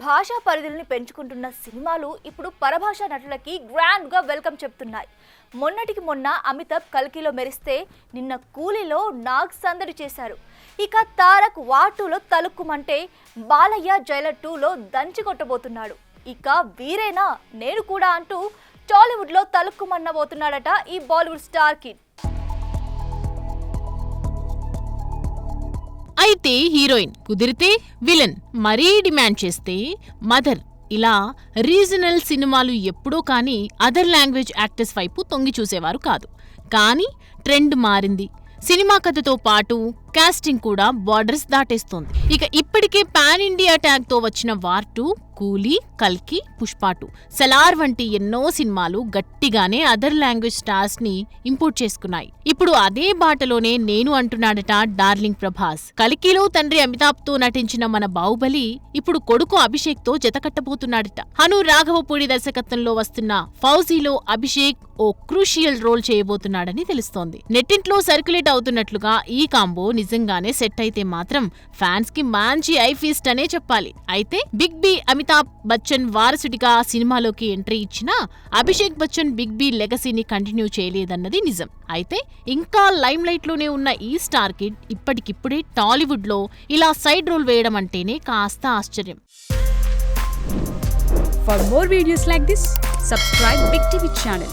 భాషా పరిధుల్ని పెంచుకుంటున్న సినిమాలు ఇప్పుడు పరభాషా నటులకి గ్రాండ్గా వెల్కమ్ చెప్తున్నాయి. మొన్నటికి మొన్న అమితాబ్ కల్కిలో మెరిస్తే నిన్న కూలీలో నాగ్ సందడి చేశారు. ఇక తారక్ వాటూలో తలుక్కుమంటే బాలయ్య జైలర్ 2లో దంచి కొట్టబోతున్నాడు. ఇక వీరేనా నేను కూడా అంటూ టాలీవుడ్లో తలుక్కుమన్నబోతున్నాడట ఈ బాలీవుడ్ స్టార్ కిడ్. అయితే హీరోయిన్, కుదిరితే విలన్, మరీ డిమాండ్ చేస్తే మదర్, ఇలా రీజనల్ సినిమాలు ఎప్పుడో కానీ అదర్ లాంగ్వేజ్ యాక్టర్స్ వైపు తొంగి చూసేవారు కాదు. కానీ ట్రెండ్ మారింది. సినిమా కథతో పాటు కాస్టింగ్ కూడా బార్డర్స్ దాటేస్తోంది. ఇక ఇప్పటికే పాన్ ఇండియా ట్యాగ్ తో వచ్చిన వార్ 2, కూలీ, కల్కి, పుష్ప 2, సలార్ వంటి ఎన్నో సినిమాలు గట్టిగానే అదర్ లాంగ్వేజ్ స్టార్స్ ని ఇంపోర్ట్ చేసుకున్నాయి. ఇప్పుడు అదే బాటలోనే నేను అంటున్నాడట డార్లింగ్ ప్రభాస్. కల్కిలో తండ్రి అమితాబ్ తో నటించిన మన బాహుబలి ఇప్పుడు కొడుకు అభిషేక్ తో జతకట్టబోతున్నాడట. హను రాఘవపూడి దర్శకత్వంలో వస్తున్న ఫౌజీలో అభిషేక్ ఓ క్రూషియల్ రోల్ చేయబోతున్నాడని తెలుస్తోంది. నెట్టింట్లో సర్క్యులేట్ అవుతున్నట్లుగా ఈ కాంబో నిజంగానే సెట్ అయితే మాత్రం ఫ్యాన్స్ కి మంచి ఐ ఫీస్ట్ అనే చెప్పాలి. అయితే బిగ్ బి అమితాబ్ బచ్చన్ వారసుడిగా సినిమాలోకి ఎంట్రీ ఇచ్చినా అభిషేక్ బచ్చన్ బిగ్ బి లెగసీని కంటిన్యూ చేయలేదన్నది నిజం. అయితే ఇంకా లైమ్ లైట్ లోనే ఉన్న ఈ స్టార్ కిడ్ ఇప్పటికిప్పుడే టాలీవుడ్ లో ఇలా సైడ్ రోల్ వేయడం అంటేనే కాస్త ఆశ్చర్యం. For more videos like this, subscribe Big TV channel.